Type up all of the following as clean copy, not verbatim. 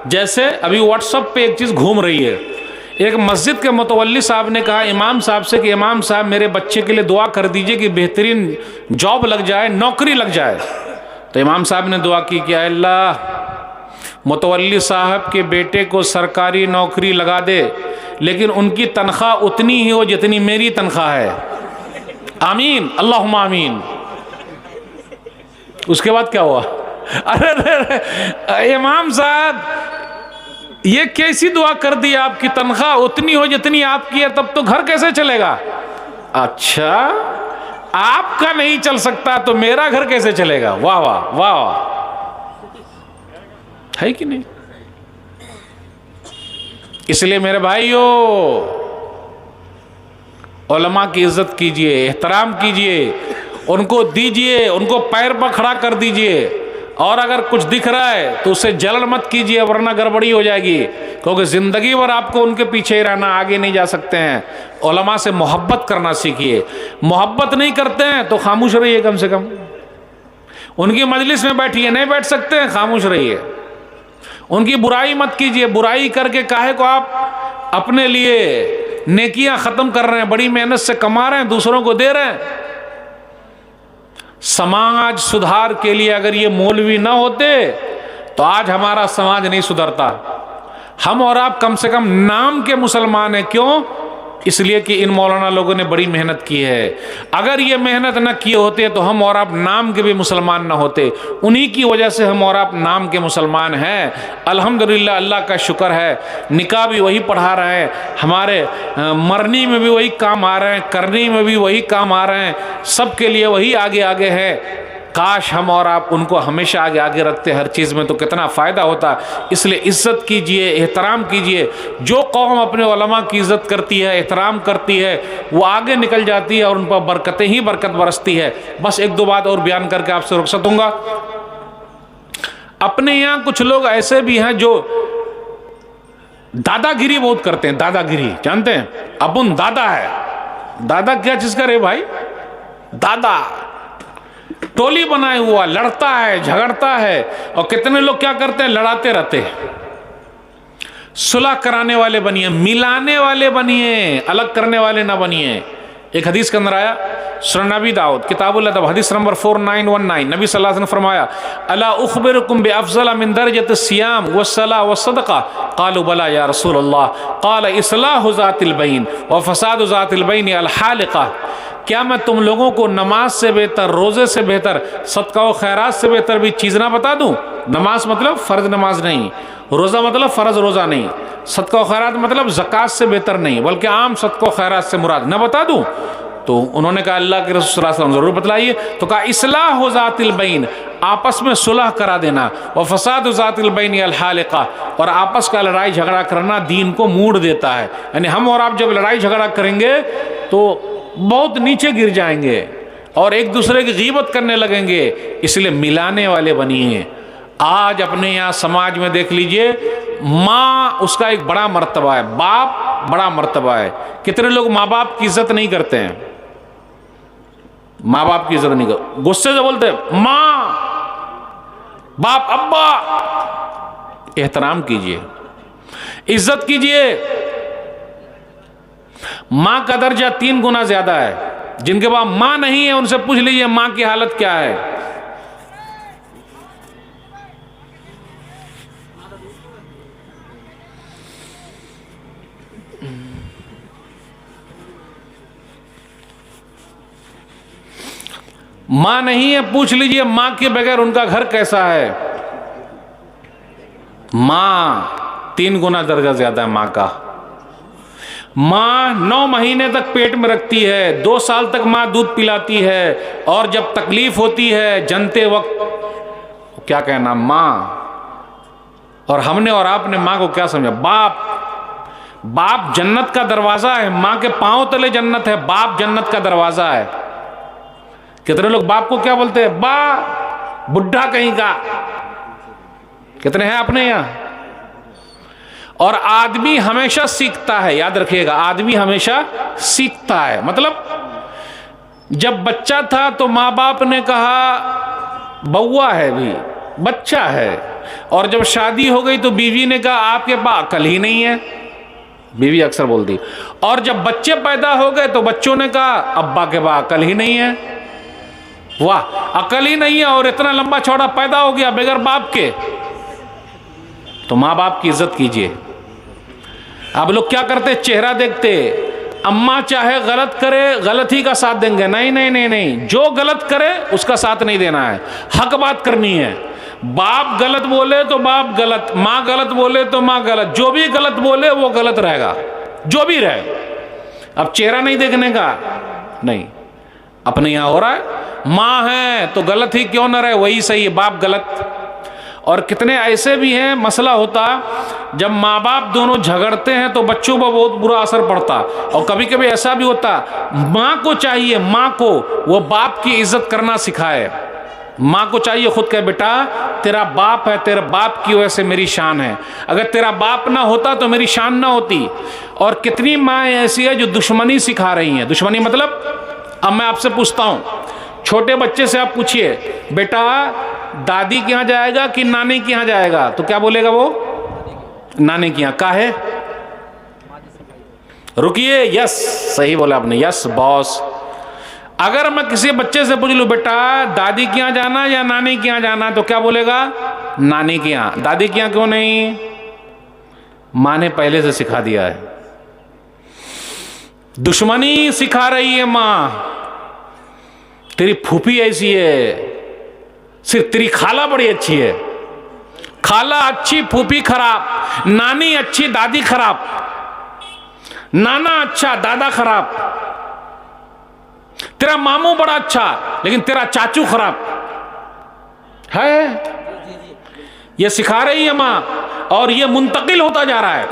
जैसे अभी व्हाट्सएप पे एक चीज़ घूम रही है, एक मस्जिद के मुतवल्ली साहब ने कहा इमाम साहब से कि इमाम साहब मेरे बच्चे के लिए दुआ कर दीजिए कि बेहतरीन जॉब लग जाए, नौकरी लग जाए। तो इमाम साहब ने दुआ की कि अल्लाह मुतवल्ली साहब के बेटे को सरकारी नौकरी लगा दे, लेकिन उनकी तनख्वाह उतनी ही हो जितनी मेरी तनख्वाह है। आमीन, अल्लाहुम्मा आमीन। उसके बाद क्या हुआ? अरे इमाम साहब ये कैसी दुआ कर दी, आपकी तनख्वाह उतनी हो जितनी आपकी है, तब तो घर कैसे चलेगा? अच्छा, आपका नहीं चल सकता तो मेरा घर कैसे चलेगा? वाह वाह वाह वाह, है कि नहीं? इसलिए मेरे भाइयों, उलमा की इज्जत कीजिए, एहतराम कीजिए, उनको दीजिए, उनको पैर पर खड़ा कर दीजिए। और अगर कुछ दिख रहा है तो उससे जलन मत कीजिए, वरना गड़बड़ी हो जाएगी, क्योंकि ज़िंदगी भर आपको उनके पीछे ही रहना, आगे नहीं जा सकते हैं। उलमा से मोहब्बत करना सीखिए। मोहब्बत नहीं करते हैं तो खामोश रहिए, कम से कम उनकी मजलिस में बैठिए, नहीं बैठ सकते हैं खामोश रहिए। उनकी बुराई मत कीजिए, बुराई करके काहे को आप अपने लिए नेकियां ख़त्म कर रहे हैं, बड़ी मेहनत से कमा रहे हैं, दूसरों को दे रहे हैं। समाज सुधार के लिए अगर ये मौलवी ना होते तो आज हमारा समाज नहीं सुधरता। हम और आप कम से कम नाम के मुसलमान हैं। क्यों? इसलिए कि इन मौलाना लोगों ने बड़ी मेहनत की है। अगर ये मेहनत न किए होते तो हम और आप नाम के भी मुसलमान न होते। उन्हीं की वजह से हम और आप नाम के मुसलमान हैं। अल्हम्दुलिल्लाह, अल्लाह का शुक्र है, निकाह भी वही पढ़ा रहे हैं, हमारे मरनी में भी वही काम आ रहे हैं, करनी में भी वही काम आ रहे हैं, सबके लिए वही आगे आगे है। काश हम और आप उनको हमेशा आगे आगे रखते हर चीज़ में, तो कितना फ़ायदा होता। इसलिए इज़्ज़त कीजिए, एहतराम कीजिए। जो कौम अपने उलमा की इज़्ज़त करती है, एहतराम करती है, वो आगे निकल जाती है और उन पर बरकतें ही बरकत बरसती है। बस एक दो बात और बयान करके आपसे रुखसत दूंगा। अपने यहाँ कुछ लोग ऐसे भी हैं जो दादागिरी बहुत करते हैं। दादागिरी जानते हैं? अपुन दादा है। दादा क्या चीज़ करे भाई? दादा टोली बनाए हुआ, लड़ता है, झगड़ता है। और कितने लोग क्या करते हैं? लड़ाते रहते हैं। सुलह कराने वाले बनिए, मिलाने वाले बनिए, अलग करने वाले ना बनिए। एक हदीस के अंदर आया, सुनन नबी दाऊद किताबुल अदब हदीस नंबर 4919, नबी सल्लल्लाहु अलैहि वसल्लम फरमाया, अला उखबिरुकुम बिअफ़ज़ल मिन दरजति सियाम वस्सला वस्सदक़ा, क़ालू बला या रसूलल्लाह, क़ाल इस्लाहु ज़ातिल बैन व फ़सादु ज़ातिल बैन अल हालिक़ा। क्या मैं तुम लोगों को नमाज से बेहतर, रोज़े से बेहतर, सदका व खैरात से बेहतर भी चीज़ ना बता दूँ? नमाज मतलब फ़र्ज नमाज नहीं, रोज़ा मतलब फ़र्ज रोज़ा नहीं, सदका व खैरात मतलब ज़कात से बेहतर नहीं, बल्कि आम सदका व खैरात से मुराद न बता दूँ? तो उन्होंने कहा अल्लाह के रसूल सल्लल्लाहु अलैहि वसल्लम ज़रूर बतलाइए। तो कहा इस्लाह ज़ातिल बैन, आपस में सुलह करा देना, व फ़साद ज़ातिल बैन अल हालिक़ा, और आपस का लड़ाई झगड़ा करना दीन को मूड देता है। यानी हम और आप जब लड़ाई झगड़ा करेंगे तो बहुत नीचे गिर जाएंगे और एक दूसरे की गीबत करने लगेंगे। इसलिए मिलाने वाले बनिए। आज अपने यहाँ समाज में देख लीजिए, माँ उसका एक बड़ा मर्तबा है, बाप बड़ा मर्तबा है। कितने लोग माँ बाप की इज्जत नहीं करते हैं? माँ बाप की इज्जत नहीं करते, गुस्से से बोलते हैं माँ, बाप, अब्बा। एहतराम कीजिए, इज्जत कीजिए। माँ का दर्जा 3 गुना ज्यादा है। जिनके पास माँ नहीं है उनसे पूछ लीजिए माँ की हालत क्या है। माँ नहीं है, पूछ लीजिए माँ के बगैर उनका घर कैसा है। माँ 3 गुना दर्जा ज्यादा है माँ का। माँ 9 महीने तक पेट में रखती है, 2 साल तक माँ दूध पिलाती है, और जब तकलीफ होती है जनते वक्त क्या कहना, माँ। और हमने और आपने माँ को क्या समझा? बाप। बाप जन्नत का दरवाजा है, माँ के पांव तले जन्नत है, बाप जन्नत का दरवाजा है। कितने लोग बाप को क्या बोलते हैं? बा, बुढ़ा कहीं का। कितने हैं अपने यहां? और आदमी हमेशा सीखता है, याद रखिएगा, आदमी हमेशा सीखता है। मतलब जब बच्चा था तो माँ बाप ने कहा बउआ है, भी बच्चा है, और जब शादी हो गई तो बीवी ने कहा आपके पास अकल ही नहीं है, बीवी अक्सर बोलती। और जब बच्चे पैदा हो गए तो बच्चों ने कहा अब्बा के पास अकल ही नहीं है। वाह, अकल ही नहीं है और इतना लंबा चौड़ा पैदा हो गया बगैर बाप के। तो माँ बाप की इज्जत कीजिए। अब लोग क्या करते, चेहरा देखते, अम्मा चाहे गलत करे गलत ही का साथ देंगे। नहीं नहीं नहीं नहीं, जो गलत करे उसका साथ नहीं देना है, हक बात करनी है। बाप गलत बोले तो बाप गलत, माँ गलत बोले तो माँ गलत, जो भी गलत बोले वो गलत रहेगा, जो भी रहे। अब चेहरा नहीं देखने का नहीं, अपने यहाँ हो रहा है, माँ है तो गलत ही क्यों ना रहे, वही सही है, बाप गलत। और कितने ऐसे भी हैं, मसला होता जब माँ बाप दोनों झगड़ते हैं तो बच्चों पर बहुत बुरा असर पड़ता। और कभी कभी ऐसा भी होता, माँ को चाहिए, माँ को वो बाप की इज्जत करना सिखाए। माँ को चाहिए खुद कहे बेटा तेरा बाप है, तेरे बाप की वजह से मेरी शान है, अगर तेरा बाप ना होता तो मेरी शान ना होती। और कितनी माँ ऐसी है जो दुश्मनी सिखा रही हैं। दुश्मनी मतलब, अब मैं आपसे पूछता हूँ, छोटे बच्चे से आप पूछिए बेटा दादी के यहाँ जाएगा कि नानी के यहाँ जाएगा, तो क्या बोलेगा वो, नानी के यहाँ। काहे, रुकिए, यस सही बोला आपने, यस बॉस। अगर मैं किसी बच्चे से पूछ लूं बेटा दादी के यहाँ जाना या नानी के यहाँ जाना, तो क्या बोलेगा, नानी के यहाँ। दादी के यहाँ क्यों नहीं, माँ ने पहले से सिखा दिया है। दुश्मनी सिखा रही है माँ, तेरी फूफी ऐसी है, सिर्फ तेरी खाला बड़ी अच्छी है, खाला अच्छी फूफी खराब, नानी अच्छी दादी खराब, नाना अच्छा दादा खराब, तेरा मामू बड़ा अच्छा लेकिन तेरा चाचू खराब है। ये सिखा रही है मां और ये मुंतकिल होता जा रहा है।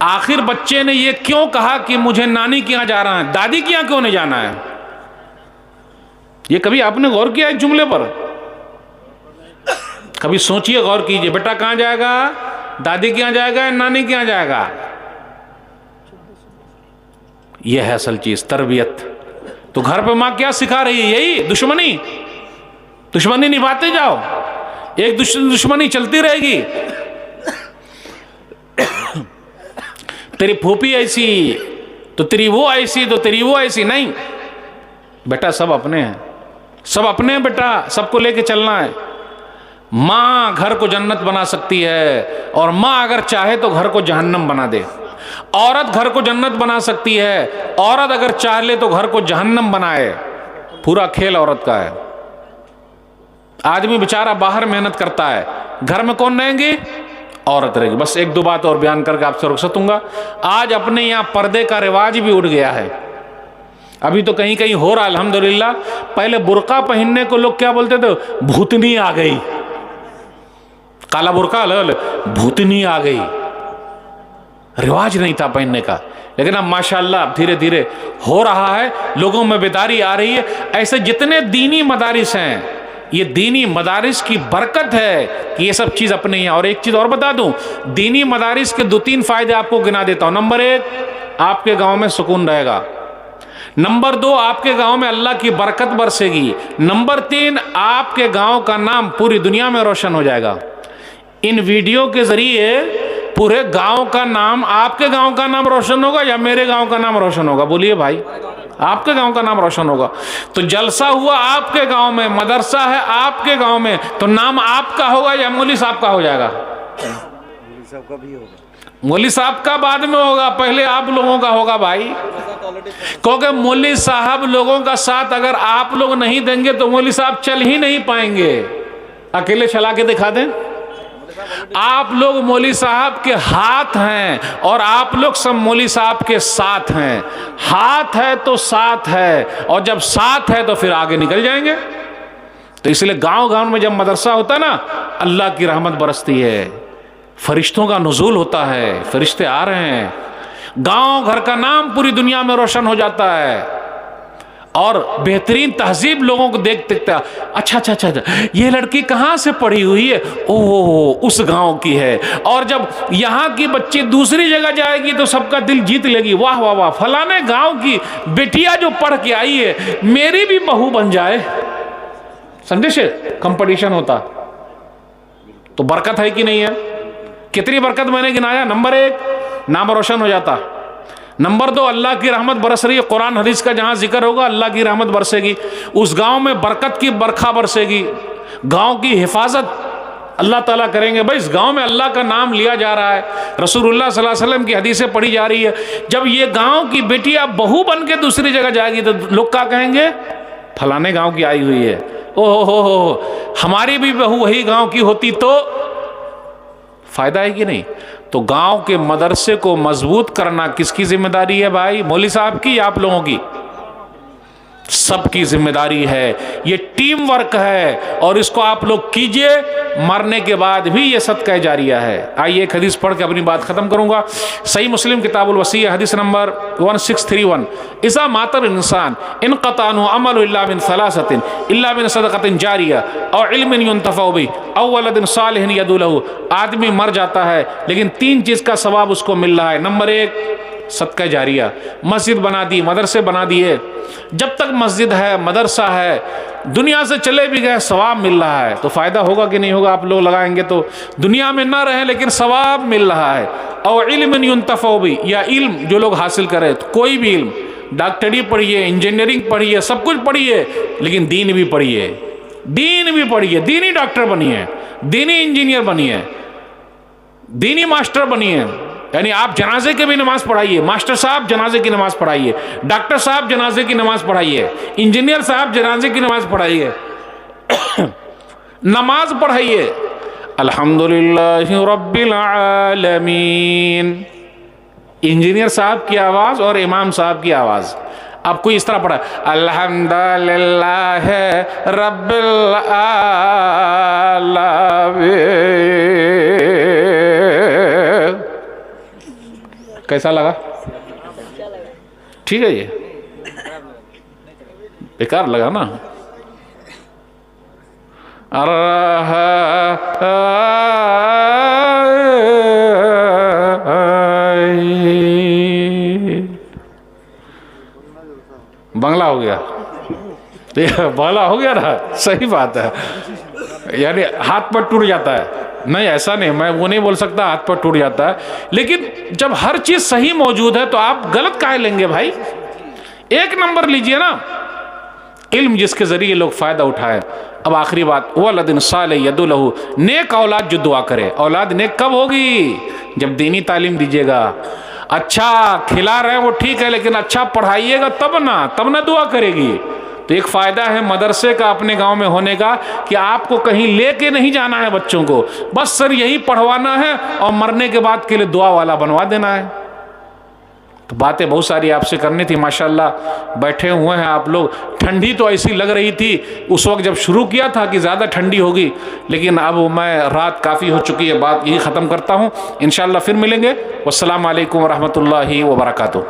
आखिर बच्चे ने ये क्यों कहा कि मुझे नानी के यहां जा रहा है, दादी के यहां क्यों नहीं जाना है? ये कभी आपने गौर किया इस जुमले पर? कभी सोचिए, गौर कीजिए, बेटा कहां जाएगा, दादी के यहां जाएगा या नानी के यहां जाएगा? यह है असल चीज, तरबियत। तो घर पे मां क्या सिखा रही है, यही दुश्मनी। दुश्मनी निभाते जाओ, एक दुश्मनी चलती रहेगी। तेरी फूफी ऐसी तो तेरी वो ऐसी तो तेरी वो ऐसी, नहीं बेटा, सब अपने हैं, सब अपने हैं बेटा, सबको लेके चलना है। मां घर को जन्नत बना सकती है और मां अगर चाहे तो घर को जहन्नम बना दे। औरत घर को जन्नत बना सकती है, औरत अगर चाह ले तो घर को जहन्नम बनाए। पूरा खेल औरत का है। आदमी बेचारा बाहर मेहनत करता है, घर में कौन रहेंगे, औरत रहेगी। बस एक दो बात और बयान करके आपसे रुखसत दूंगा। आज अपने यहाँ पर्दे का रिवाज भी उठ गया है, अभी तो कहीं कहीं हो रहा है अल्हम्दुलिल्लाह। पहले बुर्का पहनने को लोग क्या बोलते थे, भूतनी आ गई, काला बुर्का भूतनी आ गई, रिवाज नहीं था पहनने का। लेकिन अब माशाअल्लाह धीरे धीरे हो रहा है, लोगों में बेदारी आ रही है। ऐसे जितने दीनी मदारिस हैं, ये दीनी मदारिस की बरकत है कि ये सब चीज़ अपने यहाँ। और एक चीज़ और बता दूं, दीनी मदारिस के 2-3 फायदे आपको गिना देता हूँ। नंबर 1, आपके गांव में सुकून रहेगा। नंबर 2, आपके गांव में अल्लाह की बरकत बरसेगी। नंबर 3, आपके गांव का नाम पूरी दुनिया में रोशन हो जाएगा। इन वीडियो के जरिए पूरे गांव का नाम, आपके गांव का नाम रोशन होगा या मेरे गांव का नाम रोशन होगा? बोलिए भाई, आपके गांव का नाम रोशन होगा। तो जलसा हुआ आपके गांव में, मदरसा है आपके गांव में, तो नाम आपका होगा या मौलवी साहब का हो जाएगा? मौलवी साहब का भी होगा। मौलवी साहब का बाद में होगा, पहले आप लोगों का होगा भाई। क्योंकि मौलवी साहब लोगों का साथ अगर आप लोग नहीं देंगे तो मौलवी साहब चल ही नहीं पाएंगे। अकेले चला के दिखा दें, आप लोग मौलवी साहब के हाथ हैं और आप लोग सब मौलवी साहब के साथ हैं। हाथ है तो साथ है, और जब साथ है तो फिर आगे निकल जाएंगे। तो इसलिए गांव गांव में जब मदरसा होता है ना, अल्लाह की रहमत बरसती है, फरिश्तों का नुज़ूल होता है, फरिश्ते आ रहे हैं, गांव घर का नाम पूरी दुनिया में रोशन हो जाता है। और बेहतरीन तहजीब लोगों को देख देखता, अच्छा अच्छा अच्छा ये लड़की कहाँ से पढ़ी हुई है, ओह उस गांव की है। और जब यहाँ की बच्ची दूसरी जगह जाएगी तो सबका दिल जीत लेगी, वाह वाह वाह, फलाने गांव की बेटिया जो पढ़ के आई है, मेरी भी बहू बन जाए। समझे, कंपटीशन होता। तो बरकत है कि नहीं है? कितनी बरकत मैंने गिनाया। नंबर 1, नाम रोशन हो जाता। नंबर 2, अल्लाह की रहमत बरस रही है। कुरान हदीस का जहां जिक्र होगा अल्लाह की रहमत बरसेगी, उस गांव में बरकत की बरखा बरसेगी, गांव की हिफाजत अल्लाह ताला करेंगे। भाई इस गांव में अल्लाह का नाम लिया जा रहा है, रसूलुल्लाह सल्लल्लाहु अलैहि वसल्लम की हदीसें पढ़ी जा रही है। जब ये गांव की बेटी अब बहू बन के दूसरी जगह जाएगी तो लोग क्या कहेंगे? फलाने गांव की आई हुई है। ओहो हो, हमारी भी बहू वही गांव की होती तो फायदा है कि नहीं? तो गांव के मदरसे को मजबूत करना किसकी जिम्मेदारी है भाई? मौलवी साहब की या आप लोगों की? सबकी जिम्मेदारी है। ये टीम वर्क है और इसको आप लोग कीजिए, मरने के बाद भी ये सदका जारिया है। आइए एक हदीस पढ़ के अपनी बात खत्म करूंगा। सही मुस्लिम किताबुल वसीय्या हदीस नंबर 1631, इज़ा मातर इंसान इनक़ता अन्हु अमलु इल्ला मिन सलासतिन इल्ला मिन सदक़तिन जारिया औ इल्मिन युंतफ़अ बिही औ वलदिन सालिहिन यदू लहू। आदमी मर जाता है लेकिन 3 चीज़ का सवाब उसको मिल रहा है। नंबर 1, सदका जारिया, मस्जिद बना दी, मदरसे बना दिए। जब तक मस्जिद है, मदरसा है, दुनिया से चले भी गए सवाब मिल रहा है। तो फायदा होगा कि नहीं होगा? आप लोग लगाएंगे तो दुनिया में ना रहे लेकिन सवाब मिल रहा है। और इल्म युंतफ़अ बिही, या इल्म जो लोग हासिल करें, तो कोई भी इल्म, डॉक्टरी पढ़िए, इंजीनियरिंग पढ़िए, सब कुछ पढ़िए, लेकिन दीन भी पढ़िए, दीन भी पढ़िए, दीनी डॉक्टर बनिए, दीनी इंजीनियर बनिए, दीनी मास्टर बनिए। यानी आप जनाजे की भी नमाज पढ़ाइए, मास्टर साहब जनाजे की नमाज पढ़ाइए, डॉक्टर साहब जनाजे की नमाज पढ़ाइए, इंजीनियर साहब जनाजे की नमाज पढ़ाइए, नमाज पढ़ाइए। अल्हम्दुलिल्लाहि रब्बिल आलमीन। इंजीनियर साहब की आवाज और इमाम साहब की आवाज आपको इस तरह पढ़ा, अल्हम्दुलिल्लाह रब्बिल आलमीन। कैसा लगा? ठीक है? ये बेकार लगा ना? बंगला हो गया, बंगला हो गया ना, सही बात है। यानी हाथ पर टूट जाता है। नहीं, ऐसा नहीं, मैं वो नहीं बोल सकता हाथ पर टूट जाता है, लेकिन जब हर चीज सही मौजूद है तो आप गलत काहे लेंगे भाई? एक नंबर लीजिए ना, इल्म जिसके जरिए लोग फायदा उठाए। अब आखिरी बात, वलदिन सालिह यदू लहू, नेक औलाद जो दुआ करे। औलाद नेक कब होगी? जब दीनी तालीम दीजिएगा। अच्छा खिला रहे हैं वो ठीक है, लेकिन अच्छा पढ़ाइएगा तब ना दुआ करेगी। तो एक फायदा है मदरसे का अपने गांव में होने का कि आपको कहीं लेके नहीं जाना है बच्चों को, बस सर यही पढ़वाना है और मरने के बाद के लिए दुआ वाला बनवा देना है। तो बातें बहुत सारी आपसे करनी थी, माशाल्लाह बैठे हुए हैं आप लोग। ठंडी तो ऐसी लग रही थी उस वक्त जब शुरू किया था कि ज़्यादा ठंडी होगी, लेकिन अब मैं रात काफ़ी हो चुकी है, बात यही ख़त्म करता हूँ। इंशाअल्लाह फिर मिलेंगे। वस्सलामु अलैकुम वरहमतुल्लाहि वबरकातुहू।